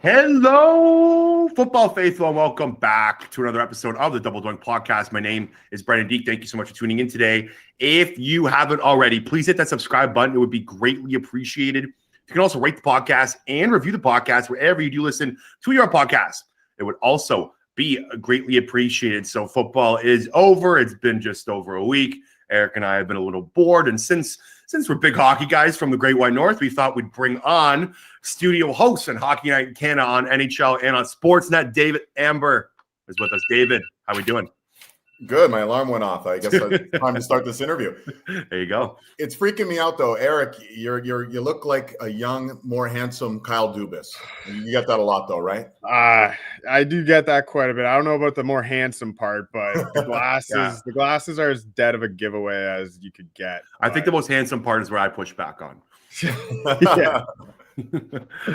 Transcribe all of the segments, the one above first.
Hello, football faithful, and welcome back to another episode of the Double Doink Podcast. My name is Brenden and Eric. Thank you so much for tuning in today. If you haven't already, please hit that subscribe button. It would be greatly appreciated. You can also rate the podcast and review the podcast wherever you do listen to your podcast. It would also be greatly appreciated. So football is over. It's been just over a week. Eric and I have been a little bored, and since we're big hockey guys from the Great White North, we thought we'd bring on studio host and Hockey Night in Canada on NHL and on Sportsnet. David Amber is with us. David, how are we doing? Good. My alarm went off. I guess it's time to start this interview. There you go. It's freaking me out though, Eric. You look like a young, more handsome Kyle Dubas. You get that a lot though, right? I do get that quite a bit. I don't know about the more handsome part, but the glasses are as dead of a giveaway as you could get. I think the most handsome part is where I push back on. Yeah.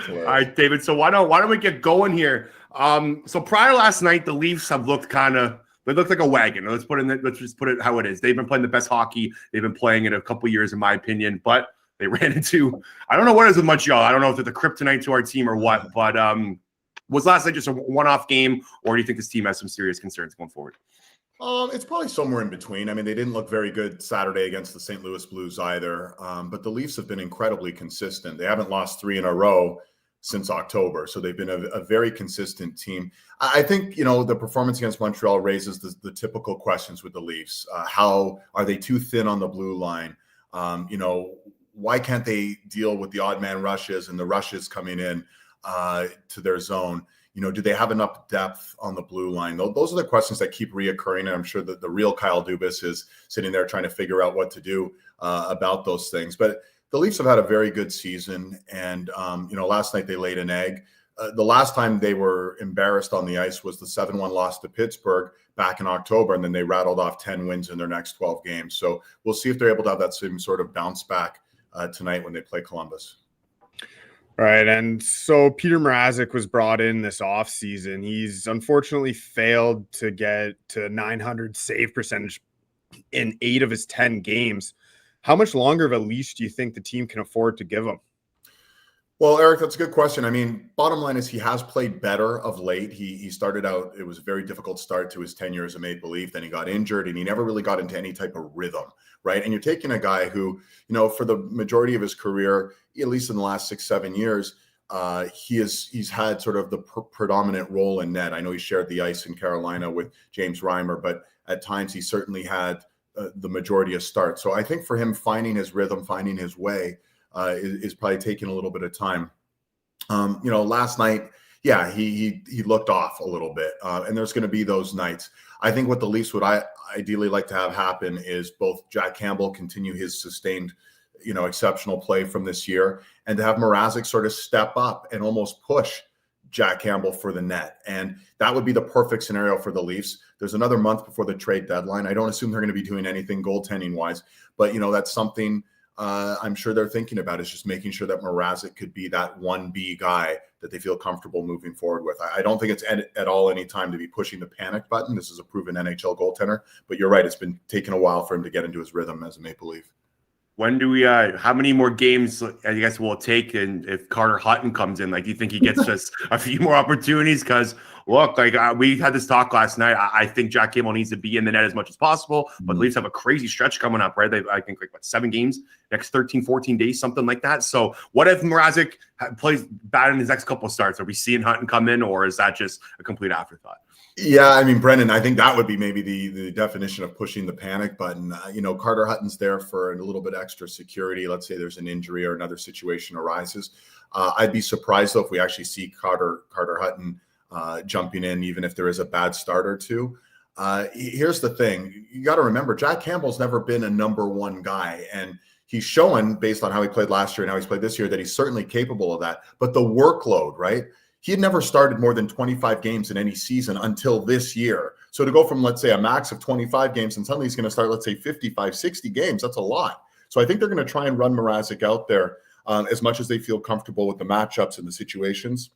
All right, David. So why don't we get going here? So prior last night, the Leafs have looked they look like a wagon. Let's just put it how it is. They've been playing the best hockey they've been playing in a couple of years, in my opinion. But they ran into, I don't know what it is with Montreal. I don't know if they're the kryptonite to our team or what. But was last night just a one-off game, or do you think this team has some serious concerns going forward? It's probably somewhere in between. I mean, they didn't look very good Saturday against the St. Louis Blues either. But the Leafs have been incredibly consistent. They haven't lost 3 in a row since October. So they've been a very consistent team. I think, the performance against Montreal raises the typical questions with the Leafs. How are they too thin on the blue line? Why can't they deal with the odd man rushes and the rushes coming in to their zone? Do they have enough depth on the blue line? Those are the questions that keep reoccurring. And I'm sure that the real Kyle Dubas is sitting there trying to figure out what to do about those things. But the Leafs have had a very good season. And, last night they laid an egg. The last time they were embarrassed on the ice was the 7-1 loss to Pittsburgh back in October. And then they rattled off 10 wins in their next 12 games. So we'll see if they're able to have that same sort of bounce back tonight when they play Columbus. Right, and so Peter Marazzi was brought in this offseason. He's unfortunately failed to get to 900 save percentage in 8 of his 10 games. How much longer of a leash do you think the team can afford to give him? Well, Eric, that's a good question. I mean, bottom line is he has played better of late. He started out, it was a very difficult start to his tenure as a Maple Leaf. Then he got injured and he never really got into any type of rhythm, right? And you're taking a guy who, for the majority of his career, at least in the last 6-7 years, he's had sort of the predominant role in net. I know he shared the ice in Carolina with James Reimer, but at times he certainly had the majority of starts. So I think for him, finding his rhythm, finding his way, is probably taking a little bit of time. Last night, he looked off a little bit, and there's going to be those nights. I think what the Leafs would ideally like to have happen is both Jack Campbell continue his sustained, exceptional play from this year, and to have Marazzi sort of step up and almost push Jack Campbell for the net. And that would be the perfect scenario for the Leafs. There's another month before the trade deadline. I don't assume they're going to be doing anything goaltending wise, but that's something I'm sure they're thinking about, is just making sure that Marazzi could be that 1B guy that they feel comfortable moving forward with. I don't think it's at all any time to be pushing the panic button. This is a proven NHL goaltender, but you're right. It's been taking a while for him to get into his rhythm as a Maple Leaf. When do we, how many more games, I guess, will it take? And if Carter Hutton comes in, do you think he gets just a few more opportunities? Because, look, we had this talk last night. I think Jack Campbell needs to be in the net as much as possible, but the Leafs have a crazy stretch coming up, right? I think 7 games, next 13, 14 days, something like that. So what if Marazzi plays bad in his next couple of starts? Are we seeing Hutton come in, or is that just a complete afterthought? Yeah, I mean, Brenden, I think that would be maybe the definition of pushing the panic button. Carter Hutton's there for a little bit extra security. Let's say there's an injury or another situation arises. I'd be surprised, though, if we actually see Carter Hutton jumping in, even if there is a bad start or two. Here's the thing. You got to remember, Jack Campbell's never been a number one guy. And he's showing, based on how he played last year and how he's played this year, that he's certainly capable of that. But the workload, right? He had never started more than 25 games in any season until this year. So to go from, let's say, a max of 25 games and suddenly he's going to start, let's say, 55, 60 games, that's a lot. So I think they're going to try and run Marazzi out there as much as they feel comfortable with the matchups and the situations.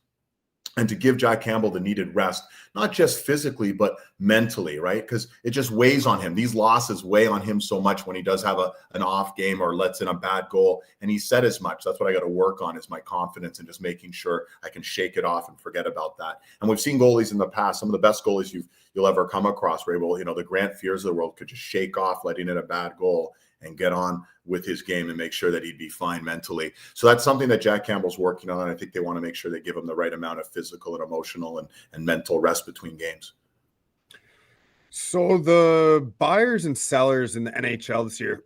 and to give Jack Campbell the needed rest, not just physically, but mentally, right? Because it just weighs on him. These losses weigh on him so much when he does have an off game or lets in a bad goal. And he said as much. That's what I got to work on, is my confidence and just making sure I can shake it off and forget about that. And we've seen goalies in the past, some of the best goalies you'll ever come across, where able, the Grant Fears of the world could just shake off letting in a bad goal and get on with his game and make sure that he'd be fine mentally. So that's something that Jack Campbell's working on. And I think they want to make sure they give him the right amount of physical and emotional and mental rest between games. So the buyers and sellers in the NHL this year,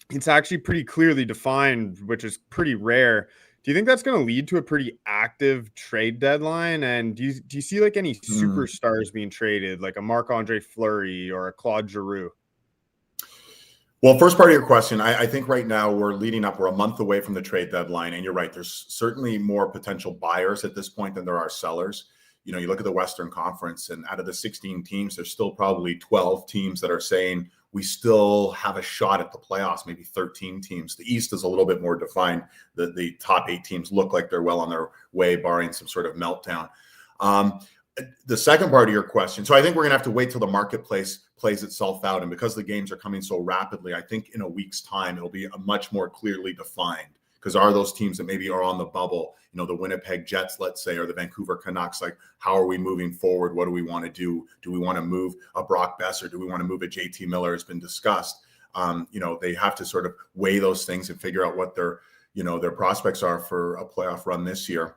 it's actually pretty clearly defined, which is pretty rare. Do you think that's going to lead to a pretty active trade deadline? And do you see like any superstars being traded, like a Marc-Andre Fleury or a Claude Giroux? Well, first part of your question, I think right now we're a month away from the trade deadline. And you're right, there's certainly more potential buyers at this point than there are sellers. You look at the Western Conference, and out of the 16 teams, there's still probably 12 teams that are saying we still have a shot at the playoffs, maybe 13 teams. The East is a little bit more defined. The top 8 teams look like they're well on their way, barring some sort of meltdown. The second part of your question, so I think we're going to have to wait till the marketplace plays itself out. And because the games are coming so rapidly, I think in a week's time, it'll be much more clearly defined, because are those teams that maybe are on the bubble, the Winnipeg Jets, let's say, or the Vancouver Canucks, like, how are we moving forward? What do we want to do? Do we want to move a Brock Besser? Do we want to move a JT Miller? Has been discussed. They have to sort of weigh those things and figure out what their prospects are for a playoff run this year.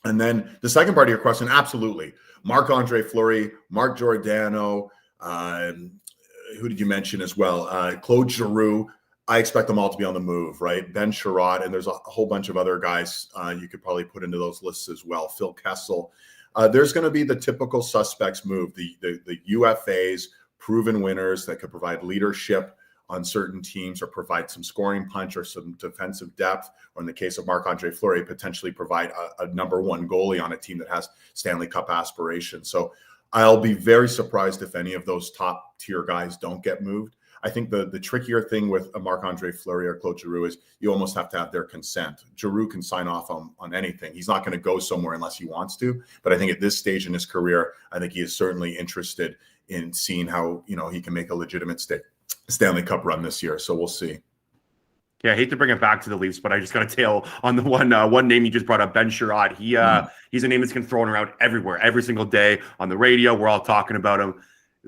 And then the second part of your question, absolutely. Marc-Andre Fleury, Mark Giordano, who did you mention as well? Claude Giroux. I expect them all to be on the move, right? Ben Chiarot, and there's a whole bunch of other guys you could probably put into those lists as well. Phil Kessel. There's going to be the typical suspects move, the UFAs, proven winners that could provide leadership on certain teams or provide some scoring punch or some defensive depth, or in the case of Marc-Andre Fleury, potentially provide a number one goalie on a team that has Stanley Cup aspirations. So I'll be very surprised if any of those top tier guys don't get moved. I think the trickier thing with a Marc-Andre Fleury or Claude Giroux is you almost have to have their consent. Giroux can sign off on anything. He's not going to go somewhere unless he wants to. But I think at this stage in his career, I think he is certainly interested in seeing how he can make a legitimate Stanley Cup run this year. So we'll see. Yeah, I hate to bring it back to the Leafs, but I just got to tail on the one name you just brought up, Ben Chiarot. He's a name that's been thrown around everywhere, every single day on the radio. We're all talking about him.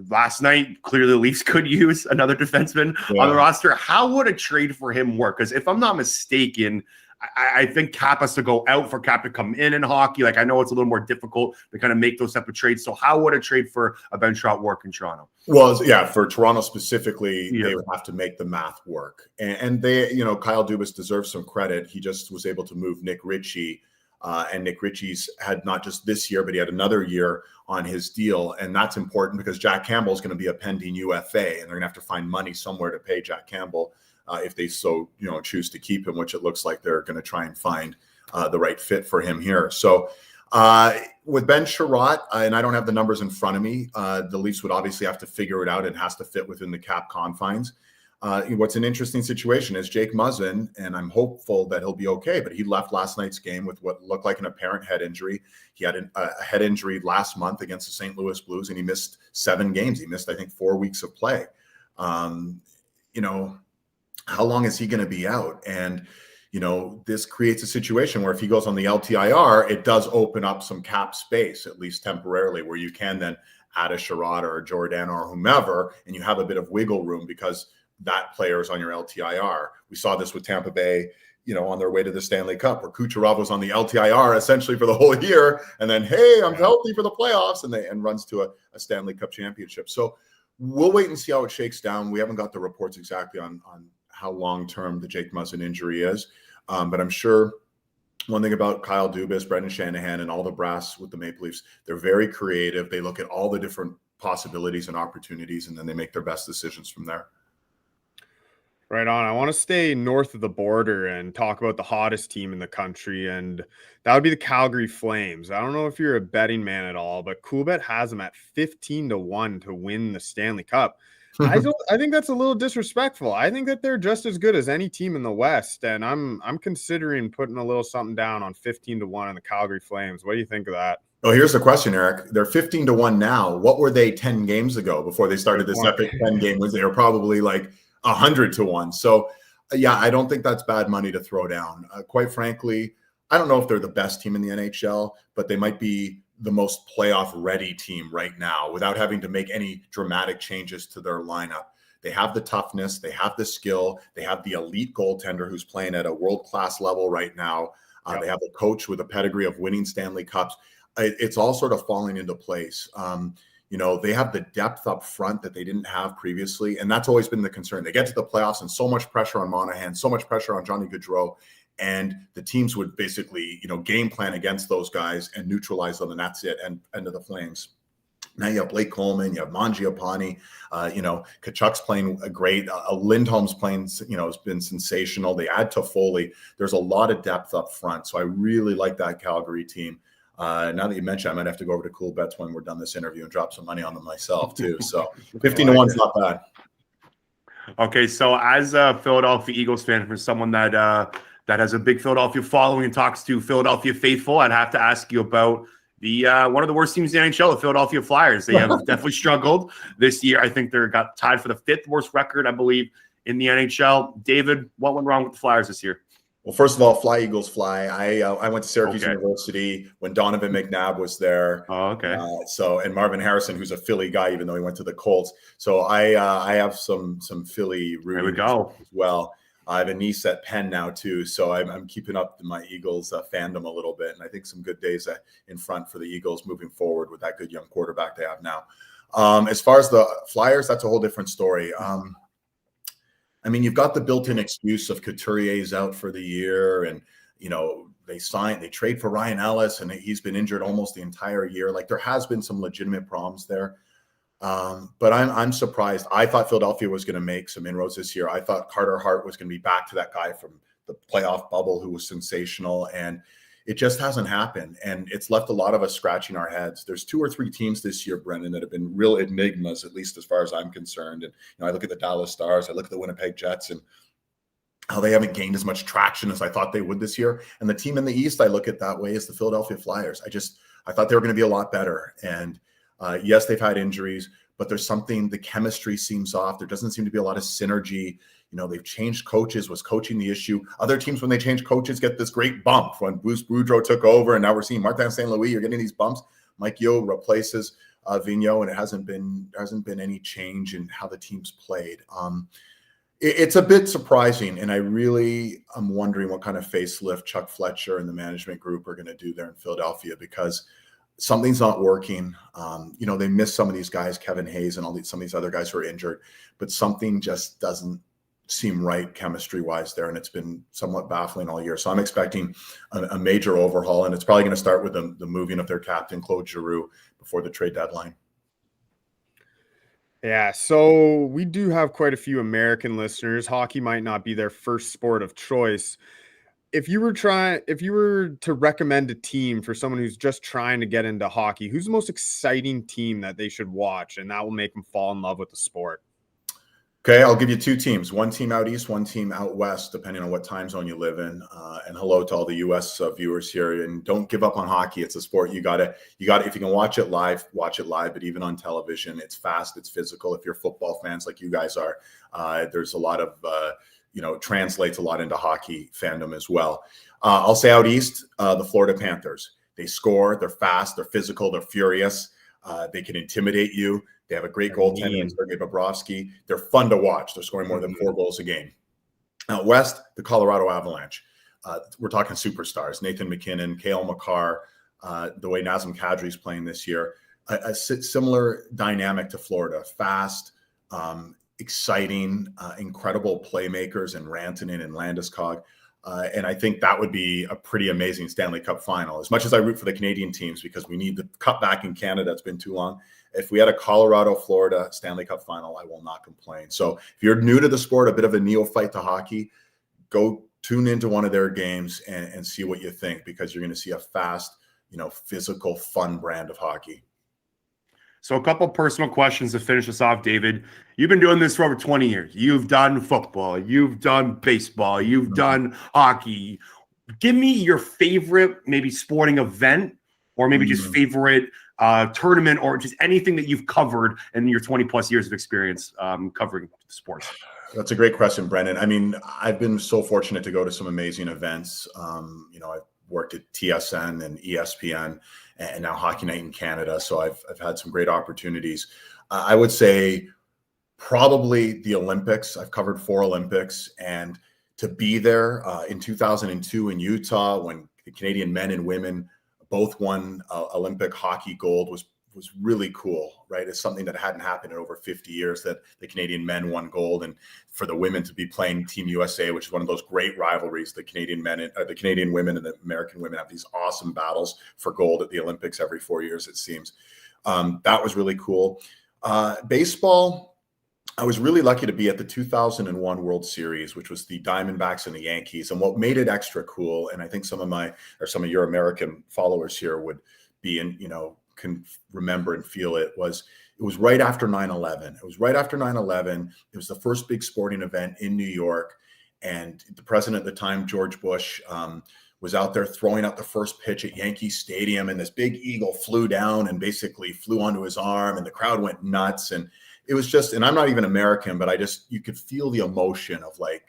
Last night, clearly the Leafs could use another defenseman on the roster. How would a trade for him work? Because if I'm not mistaken, I think Cap has to go out for Cap to come in hockey. Like, I know it's a little more difficult to kind of make those type of trades. So how would a trade for a Ben Chiarot work in Toronto? Well, yeah, for Toronto specifically, they would have to make the math work. And they, Kyle Dubas deserves some credit. He just was able to move Nick Ritchie. And Nick Ritchie's had not just this year, but he had another year on his deal. And that's important because Jack Campbell is going to be a pending UFA, and they're going to have to find money somewhere to pay Jack Campbell if they so choose to keep him, which it looks like they're going to try and find the right fit for him here. So with Ben Chiarot, and I don't have the numbers in front of me, the Leafs would obviously have to figure it out. It has to fit within the cap confines. What's an interesting situation is Jake Muzzin, and I'm hopeful that he'll be okay, but he left last night's game with what looked like an apparent head injury. He had a head injury last month against the St. Louis Blues, and he missed 7 games. He missed, I think, 4 weeks of play. How long is he going to be out? And, this creates a situation where if he goes on the LTIR, it does open up some cap space, at least temporarily, where you can then add a Chiarot or a Giordano or whomever, and you have a bit of wiggle room because that player is on your LTIR. We saw this with Tampa Bay, on their way to the Stanley Cup, where Kucherov was on the LTIR essentially for the whole year, and then, hey, I'm healthy for the playoffs, and runs to a Stanley Cup championship. So we'll wait and see how it shakes down. We haven't got the reports exactly on how long-term the Jake Muzzin injury is, but I'm sure one thing about Kyle Dubas, Brendan Shanahan, and all the brass with the Maple Leafs, they're very creative. They look at all the different possibilities and opportunities, and then they make their best decisions from there. Right on. I want to stay north of the border and talk about the hottest team in the country, and that would be the Calgary Flames. I don't know if you're a betting man at all, but Coolbet has them at 15-1 to win the Stanley Cup. I think that's a little disrespectful. I think that they're just as good as any team in the West, and I'm considering putting a little something down on 15-1 on the Calgary Flames. What do you think of that? Oh, here's the question, Eric. They're 15-1 now. What were they 10 games ago before they started this epic 10 game? They were probably like 100-1. So, yeah, I don't think that's bad money to throw down. Quite frankly, I don't know if they're the best team in the NHL, but they might be the most playoff ready team right now without having to make any dramatic changes to their lineup. They have the toughness, they have the skill, they have the elite goaltender who's playing at a world-class level right now. They have a coach with a pedigree of winning Stanley Cups. It's all sort of falling into place. They have the depth up front that they didn't have previously, and that's always been the concern. They get to the playoffs and so much pressure on Monahan, so much pressure on Johnny Gaudreau, and the teams would basically, game plan against those guys and neutralize them, and that's it. And end of the Flames. Now you have Blake Coleman, you have Mangiapane, Kachuk's playing great. Lindholm's playing, has been sensational. They add Toffoli. There's a lot of depth up front, so I really like that Calgary team. Now that you mentioned, I might have to go over to Cool Bets when we're done this interview and drop some money on them myself too. So 15-1 is not bad. Okay, so as a Philadelphia Eagles fan, for someone that has a big Philadelphia following and talks to Philadelphia faithful, I'd have to ask you about the one of the worst teams in the NHL, the Philadelphia Flyers. They have definitely struggled this year. I think they got tied for the 5th worst record, I believe, in the NHL. David, what went wrong with the Flyers this year? Well, first of all, fly Eagles fly. I went to Syracuse University when Donovan McNabb was there. Oh, okay. And Marvin Harrison, who's a Philly guy, even though he went to the Colts. So I have some Philly rooting as well. I have a niece at Penn now too, so I'm keeping up my Eagles fandom a little bit, and I think some good days in front for the Eagles moving forward with that good young quarterback they have now. As far as the Flyers, that's a whole different story. You've got the built-in excuse of Couturier's out for the year, and they trade for Ryan Ellis, and he's been injured almost the entire year. Like, there has been some legitimate problems there. But I'm surprised. I thought Philadelphia was going to make some inroads this year. I thought Carter Hart was going to be back to that guy from the playoff bubble who was sensational, and it just hasn't happened. And it's left a lot of us scratching our heads. There's 2 or 3 teams this year, Brendan, that have been real enigmas, at least as far as I'm concerned. And I look at the Dallas Stars, I look at the Winnipeg Jets, and how they haven't gained as much traction as I thought they would this year. And the team in the East I look at that way is the Philadelphia Flyers. I thought they were going to be a lot better. And yes, they've had injuries, but there's something, the chemistry seems off. There doesn't seem to be a lot of synergy. They've changed coaches. Was coaching the issue? Other teams, when they change coaches, get this great bump. When Bruce Boudreau took over, and now we're seeing Martin St. Louis, you're getting these bumps. Mike Yeo replaces Vigneault, and it hasn't been any change in how the teams played. It's a bit surprising, and I really am wondering what kind of facelift Chuck Fletcher and the management group are going to do there in Philadelphia, because something's not working. They miss some of these guys, Kevin Hayes and some of these other guys who are injured, but something just doesn't seem right chemistry-wise there, and it's been somewhat baffling all year. So I'm expecting a major overhaul, and it's probably going to start with the moving of their captain, Claude Giroux, before the trade deadline. Yeah, so we do have quite a few American listeners. Hockey might not be their first sport of choice. If you were to recommend a team for someone who's just trying to get into hockey, who's the most exciting team that they should watch, and that will make them fall in love with the sport? Okay, I'll give you 2 teams. One team out east, one team out west, depending on what time zone you live in. And hello to all the U.S. Viewers here. And don't give up on hockey. It's a sport you gotta. If you can watch it live, watch it live. But even on television, it's fast, it's physical. If you're football fans like you guys are, there's a lot of translates a lot into hockey fandom as well. I'll say out east, the Florida Panthers. They score. They're fast. They're physical. They're furious. They can intimidate you. They have a great goaltender in Sergei Bobrovsky. They're fun to watch. They're scoring more than 4 goals a game. Out west, the Colorado Avalanche. We're talking superstars. Nathan McKinnon, Cale Makar, the way Nazem Kadri is playing this year. A similar dynamic to Florida. Fast, exciting, incredible playmakers in Rantanen and Landeskog. And I think that would be a pretty amazing Stanley Cup final. As much as I root for the Canadian teams because we need the cup back in Canada, it's been too long. If we had a Colorado-Florida Stanley Cup final, I will not complain. So if you're new to the sport, a bit of a neophyte to hockey, go tune into one of their games and see what you think, because you're going to see a fast, physical, fun brand of hockey. So a couple personal questions to finish us off, David. You've been doing this for over 20 years. You've done football. You've done baseball. You've done hockey. Give me your favorite maybe sporting event or maybe just favorite tournament or just anything that you've covered in your 20 plus years of experience covering sports. That's a great question, Brendan. I mean, I've been so fortunate to go to some amazing events. I've worked at TSN and ESPN and now Hockey Night in Canada. So I've had some great opportunities. I would say probably the Olympics. I've covered 4 Olympics, and to be there in 2002 in Utah when the Canadian men and women both won Olympic hockey gold was really cool, right? It's something that hadn't happened in over 50 years that the Canadian men won gold, and for the women to be playing Team USA, which is one of those great rivalries. The Canadian men, the Canadian women and the American women have these awesome battles for gold at the Olympics every 4 years, it seems. That was really cool. Baseball, I was really lucky to be at the 2001 World Series, which was the Diamondbacks and the Yankees. And what made it extra cool, and I think some of your American followers here would be can remember and feel it was right after 9/11. It was right after 9/11. It was the first big sporting event in New York. And the president at the time, George Bush, was out there throwing out the first pitch at Yankee Stadium. And this big eagle flew down and basically flew onto his arm, and the crowd went nuts. And it was just, and I'm not even American, but you could feel the emotion of like,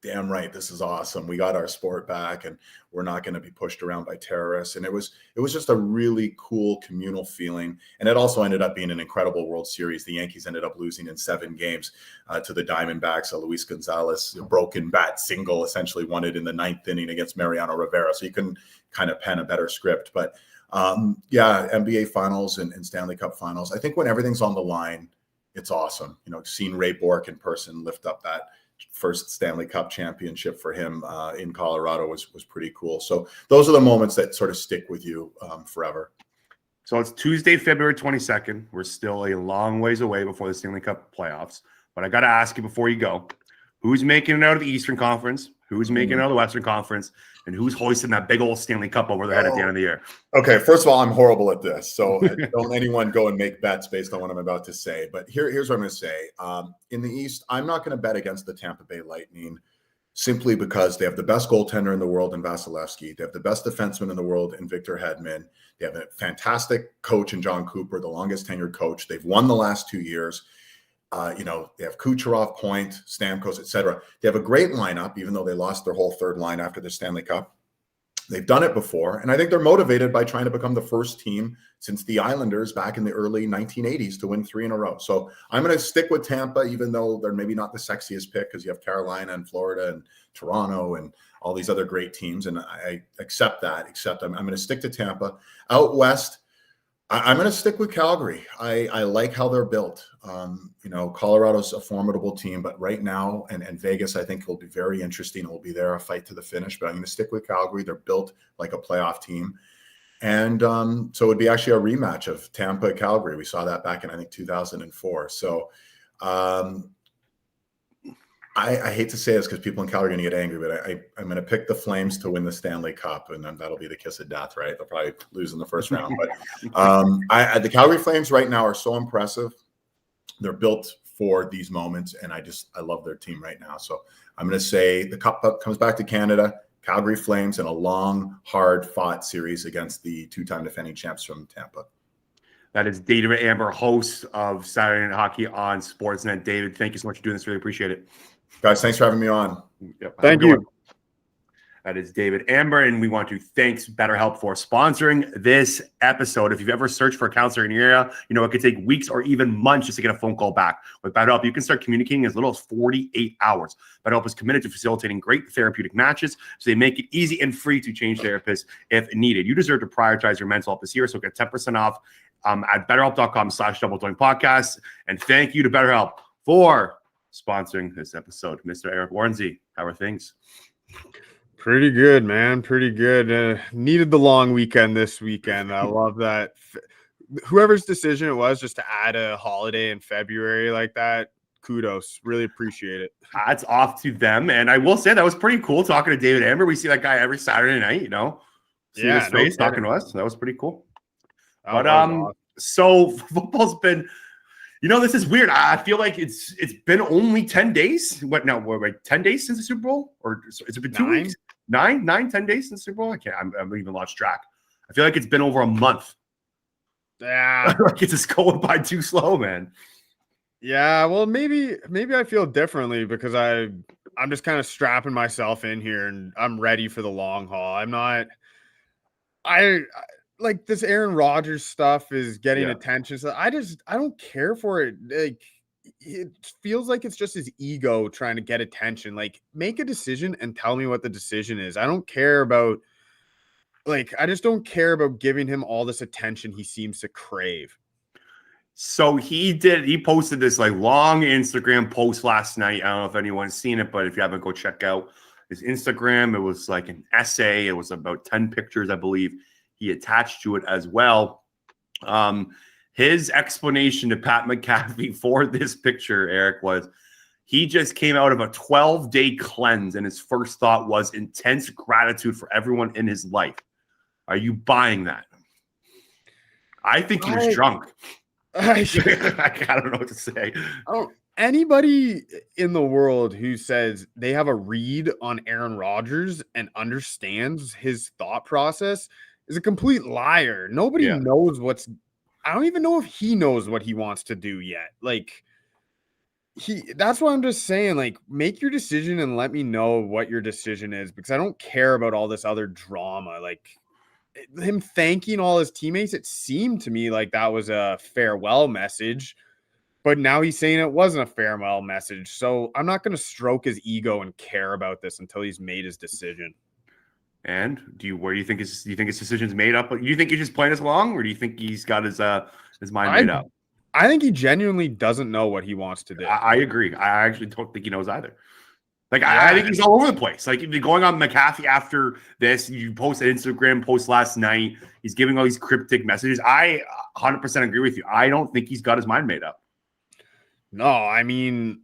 damn right, this is awesome. We got our sport back and we're not going to be pushed around by terrorists. And it was just a really cool communal feeling. And it also ended up being an incredible World Series. The Yankees ended up losing in 7 games to the Diamondbacks. Luis Gonzalez, a broken bat single, essentially won it in the 9th inning against Mariano Rivera. So you couldn't kind of pen a better script. But NBA Finals and Stanley Cup Finals. I think when everything's on the line, it's awesome. Seeing Ray Bourque in person lift up that first Stanley Cup championship for him in Colorado was pretty cool. So those are the moments that sort of stick with you forever. So it's Tuesday, February 22nd. We're still a long ways away before the Stanley Cup playoffs. But I got to ask you before you go, who's making it out of the Eastern Conference? Who's making it out of the Western Conference? And who's hoisting that big old Stanley Cup over their head at the end of the year? Okay, first of all, I'm horrible at this. So don't anyone go and make bets based on what I'm about to say. But here's what I'm going to say. In the East, I'm not going to bet against the Tampa Bay Lightning simply because they have the best goaltender in the world in Vasilevsky. They have the best defenseman in the world in Victor Hedman. They have a fantastic coach in John Cooper, the longest tenured coach. They've won the last 2 years. They have Kucherov, Point, Stamkos, etc. They have a great lineup, even though they lost their whole third line after the Stanley Cup. They've done it before, and I think they're motivated by trying to become the first team since the Islanders back in the early 1980s to win 3 in a row. So I'm going to stick with Tampa, even though they're maybe not the sexiest pick because you have Carolina and Florida and Toronto and all these other great teams, and I accept that, except I'm going to stick to Tampa. Out West, I'm going to stick with Calgary. I like how they're built. Colorado's a formidable team, but right now, and Vegas, I think will be very interesting. It will be there, a fight to the finish, but I'm going to stick with Calgary. They're built like a playoff team. And so it would be actually a rematch of Tampa-Calgary. We saw that back in, I think, 2004. So I hate to say this because people in Calgary are going to get angry, but I'm going to pick the Flames to win the Stanley Cup, and then that'll be the kiss of death, right? They'll probably lose in the first round. But the Calgary Flames right now are so impressive. They're built for these moments, and I love their team right now. So I'm going to say the Cup comes back to Canada, Calgary Flames, and a long, hard-fought series against the 2-time defending champs from Tampa. That is David Amber, host of Saturday Night Hockey on Sportsnet. David, thank you so much for doing this. Really appreciate it. Guys, thanks for having me on. Yep, thank you. That is David Amber, and we want to thank BetterHelp for sponsoring this episode. If you've ever searched for a counselor in your area, it could take weeks or even months just to get a phone call back. With BetterHelp, you can start communicating in as little as 48 hours. BetterHelp is committed to facilitating great therapeutic matches, so they make it easy and free to change therapists if needed. You deserve to prioritize your mental health this year, so get 10% off at BetterHelp.com/DoubleDoingPodcast. And thank you to BetterHelp for sponsoring this episode. Mr. Eric Warrensy, how are things? Pretty good, man. Pretty good. Needed the long weekend this weekend. I love that. Whoever's decision it was just to add a holiday in February like that, kudos. Really appreciate it. It's off to them. And I will say that was pretty cool talking to David Amber. We see that guy every Saturday night, see his face talking to us. That was pretty cool. But So football's been, this is weird. I feel like it's been only 10 days. What now? What, 10 days since the Super Bowl? Or has it been 2 weeks? 10 days since the Super Bowl? I'm even lost track. I feel like it's been over a month. Yeah. Like it's just going by too slow, man. Yeah, well, maybe I feel differently because I'm just kind of strapping myself in here and I'm ready for the long haul. I like this Aaron Rodgers stuff is getting attention. So I don't care for it. Like it feels like it's just his ego trying to get attention. Like make a decision and tell me what the decision is. I don't care about I just don't care about giving him all this attention he seems to crave. So he posted this long Instagram post last night. I don't know if anyone's seen it, but if you haven't, go check out his Instagram. It was like an essay. It was about 10 pictures, I believe. He attached to it as well. His explanation to Pat McAfee for this picture, Eric, was he just came out of a 12-day cleanse, and his first thought was intense gratitude for everyone in his life. Are you buying that? I think he was drunk. I don't know what to say. Oh, anybody in the world who says they have a read on Aaron Rodgers and understands his thought process is a complete liar. Nobody knows I don't even know if he knows what he wants to do yet. That's why I'm just saying, make your decision and let me know what your decision is, because I don't care about all this other drama. Him thanking all his teammates, it seemed to me like that was a farewell message, but now he's saying it wasn't a farewell message. So I'm not going to stroke his ego and care about this until he's made his decision. And do you think his decision's made up? Do you think he's just playing us along, or do you think he's got his mind made up? I think he genuinely doesn't know what he wants to do. I agree. I actually don't think he knows either. I think he's all over the place. Going on McAfee after this, you posted an Instagram post last night. He's giving all these cryptic messages. I 100% agree with you. I don't think he's got his mind made up. No, I mean,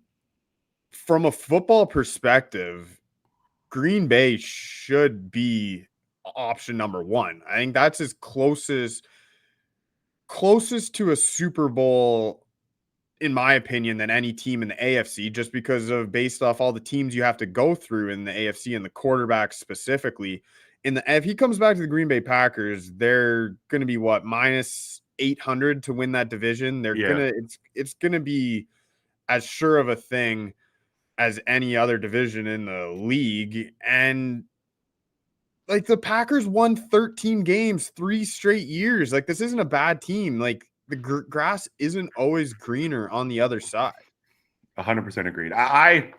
from a football perspective, Green Bay should be option number one. I think that's his closest to a Super Bowl, in my opinion, than any team in the AFC, just because of based off all the teams you have to go through in the AFC and the quarterbacks specifically. If he comes back to the Green Bay Packers, they're going to be minus 800 to win that division. It's going to be as sure of a thing as any other division in the league. And the Packers won 13 games, 3 straight years. This isn't a bad team. The grass isn't always greener on the other side. 100% agreed. I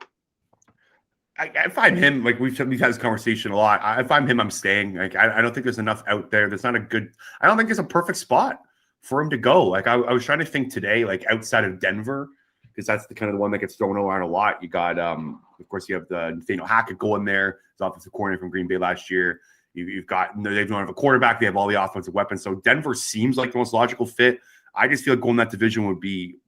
find him, we've had this conversation a lot. I find him, I'm staying. I don't think there's enough out there. There's not I don't think there's a perfect spot for him to go. I was trying to think today, outside of Denver, because that's the kind of the one that gets thrown around a lot. You got, of course, you have the Nathaniel Hackett going there. He's offensive coordinator from Green Bay last year. You've got, they don't have a quarterback. They have all the offensive weapons. So Denver seems like the most logical fit. I just feel like going that division would be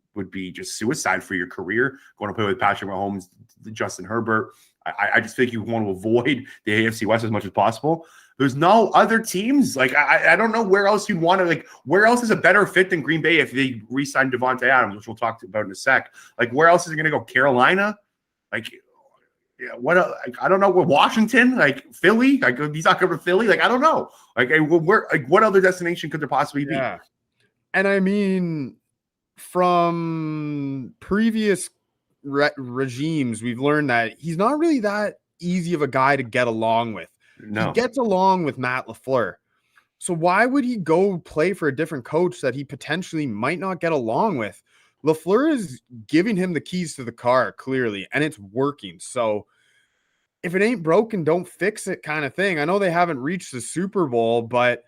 just suicide for your career. Going to play with Patrick Mahomes, Justin Herbert. I just think you want to avoid the AFC West as much as possible. There's no other teams. I don't know where else you'd want to, where else is a better fit than Green Bay if they re-sign Devontae Adams, which we'll talk about in a sec. Where else is it going to go? Carolina? What? I don't know. Washington? Philly? He's not coming to Philly? I don't know. What other destination could there possibly be? Yeah. And I mean, from previous regimes, we've learned that he's not really that easy of a guy to get along with. No. He gets along with Matt LaFleur. So why would he go play for a different coach that he potentially might not get along with? LaFleur is giving him the keys to the car, clearly, and it's working. So if it ain't broken, don't fix it kind of thing. I know they haven't reached the Super Bowl, but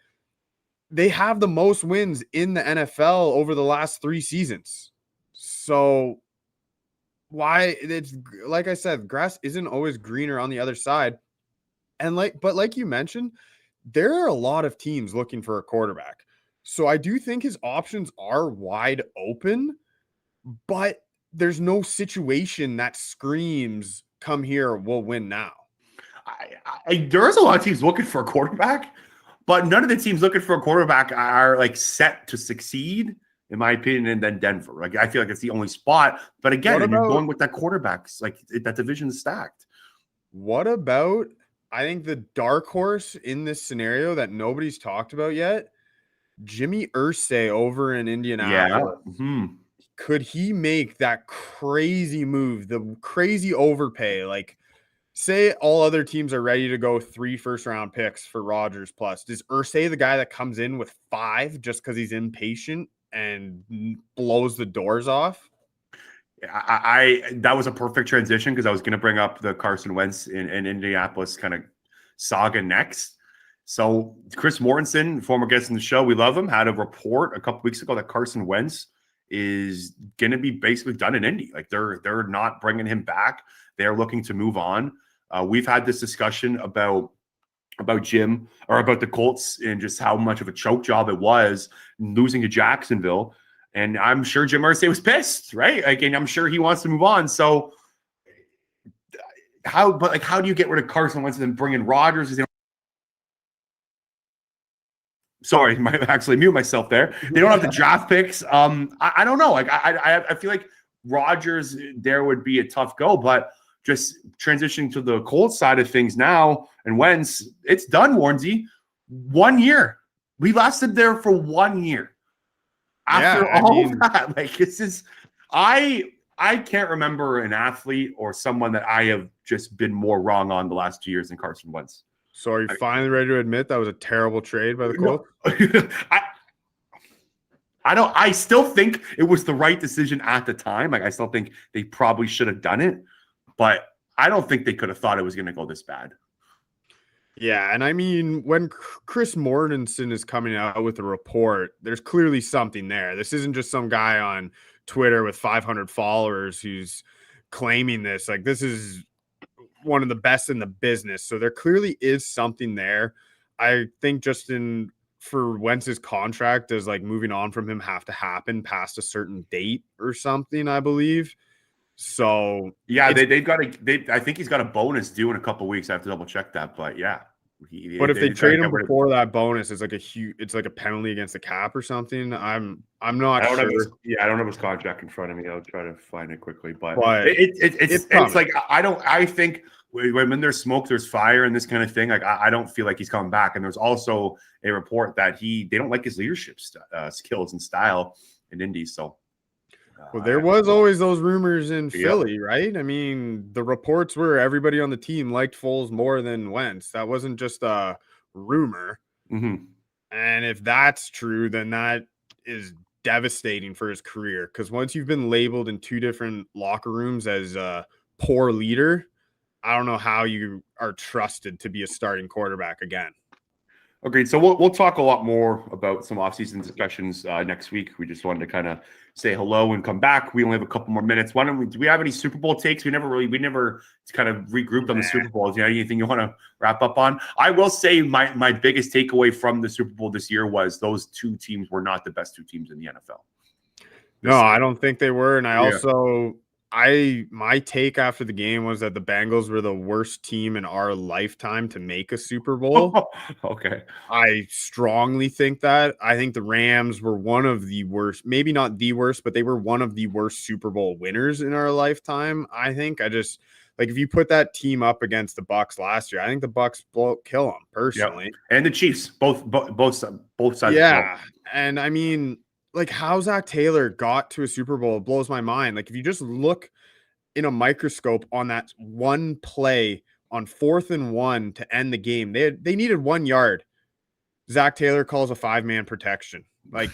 they have the most wins in the NFL over the last 3 seasons. So why it's like I said, grass isn't always greener on the other side. And like you mentioned, there are a lot of teams looking for a quarterback. So I do think his options are wide open, but there's no situation that screams, come here, we'll win now. There's a lot of teams looking for a quarterback. But none of the teams looking for a quarterback are like set to succeed, in my opinion, and then Denver. Like I feel like it's the only spot. But again, and you're going with that quarterbacks, like that division's stacked. What about, I think the dark horse in this scenario that nobody's talked about yet, Jimmy Irsay over in Indianapolis. Yeah. Mm-hmm. Could he make that crazy move, the crazy overpay? Like, say all other teams are ready to go 3 first-round picks for Rodgers plus. Does Irsay the guy that comes in with 5 just because he's impatient and blows the doors off? I that was a perfect transition because I was going to bring up the Carson Wentz in Indianapolis kind of saga next. So Chris Mortensen, former guest in the show, we love him, had a report a couple weeks ago that Carson Wentz is going to be basically done in Indy. Like they're not bringing him back. They're looking to move on. We've had this discussion about Jim or about the Colts and just how much of a choke job it was losing to Jacksonville. And I'm sure Jim Irsay was pissed, right? Like, and I'm sure he wants to move on. So how do you get rid of Carson Wentz and bring in Rodgers? Sorry, I might actually mute myself there. They don't have the draft picks. I don't know. Like I feel like Rodgers there would be a tough go, but just transitioning to the Colts side of things now and Wentz, it's done, Warnsey. 1 year. We lasted there for 1 year. After of that, like this is, I can't remember an athlete or someone that I have just been more wrong on the last 2 years than Carson Wentz. So are you finally ready to admit that was a terrible trade by the Colts? No. I still think it was the right decision at the time. Like I still think they probably should have done it, but I don't think they could have thought it was going to go this bad. Yeah, and I mean, when Chris Mortensen is coming out with a report, there's clearly something there. This isn't just some guy on Twitter with 500 followers who's claiming this. Like, this is one of the best in the business. So there clearly is something there. I think for Wentz's contract, does like moving on from him have to happen past a certain date or something, I believe. So yeah, I think he's got a bonus due in a couple of weeks. I have to double check that, but yeah. But if they trade him before that bonus, it's like a penalty against the cap or something. I'm not sure. I don't have his contract in front of me. I'll try to find it quickly, but it's like I think when there's smoke, there's fire and this kind of thing. Like I don't feel like he's coming back. And there's also a report that they don't like his leadership skills and style in Indy. So. Well, there was always those rumors in Philly, right? I mean, the reports were everybody on the team liked Foles more than Wentz. That wasn't just a rumor. Mm-hmm. And if that's true, then that is devastating for his career. Because once you've been labeled in 2 different locker rooms as a poor leader, I don't know how you are trusted to be a starting quarterback again. Okay, so we'll talk a lot more about some offseason discussions next week. We just wanted to kind of say hello and come back. We only have a couple more minutes. Why don't do we have any Super Bowl takes? We never kind of regrouped on the Super Bowls. Anything you want to wrap up on? I will say my biggest takeaway from the Super Bowl this year was those 2 teams were not the best 2 teams in the NFL. No, I don't think they were. And my take after the game was that the Bengals were the worst team in our lifetime to make a Super Bowl. Okay. I strongly think that. I think the Rams were one of the worst, maybe not the worst, but they were one of the worst Super Bowl winners in our lifetime. I think if you put that team up against the Bucs last year, I think the Bucs kill them personally. Yep. And the Chiefs, both sides. Yeah. And I mean, like how Zach Taylor got to a Super Bowl blows my mind. Like if you just look in a microscope on that one play on 4th and 1 to end the game, they needed 1 yard. Zach Taylor calls a 5-man protection. Like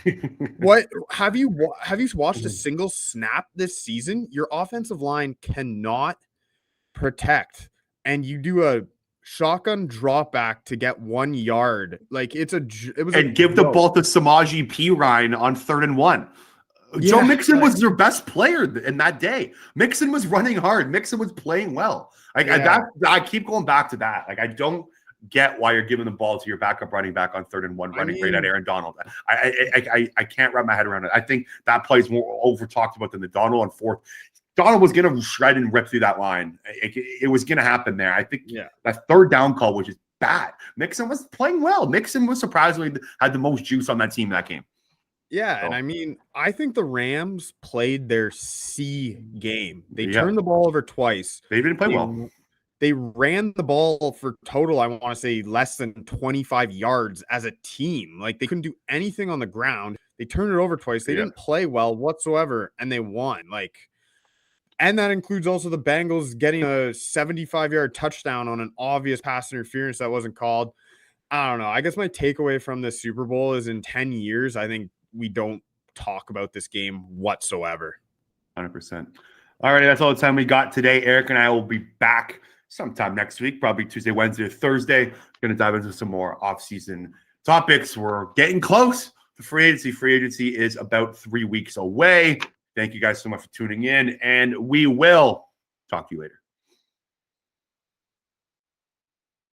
what have you watched a single snap this season? Your offensive line cannot protect, and you do a shotgun drop back to get 1 yard. Like give the ball to Samaje Perine on 3rd and 1. Yeah, Joe Mixon was their best player in that day. Mixon was running hard. Mixon was playing well. I keep going back to that. Like I don't get why you're giving the ball to your backup running back on 3rd and 1, running great at Aaron Donald. I can't wrap my head around it. I think that play is more over talked about than the Donald on 4th. Donald was going to shred and rip through that line. It was going to happen there. I think that 3rd down call was just bad. Mixon was playing well. Mixon was surprisingly had the most juice on that team that game. Yeah, So, and I mean, I think the Rams played their C game. They Yeah. turned the ball over twice. they didn't play well. They ran the ball for total, I want to say, less than 25 yards as a team. Like, they couldn't do anything on the ground. They turned it over twice. They didn't play well whatsoever, and they won. Like, and that includes also the Bengals getting a 75-yard touchdown on an obvious pass interference that wasn't called. I don't know. I guess my takeaway from this Super Bowl is in 10 years, I think we don't talk about this game whatsoever. 100%. All right, that's all the time we got today. Eric and I will be back sometime next week, probably Tuesday, Wednesday, or Thursday. We're going to dive into some more off-season topics. We're getting close to free agency. Free agency is about 3 weeks away. Thank you guys so much for tuning in, and we will talk to you later.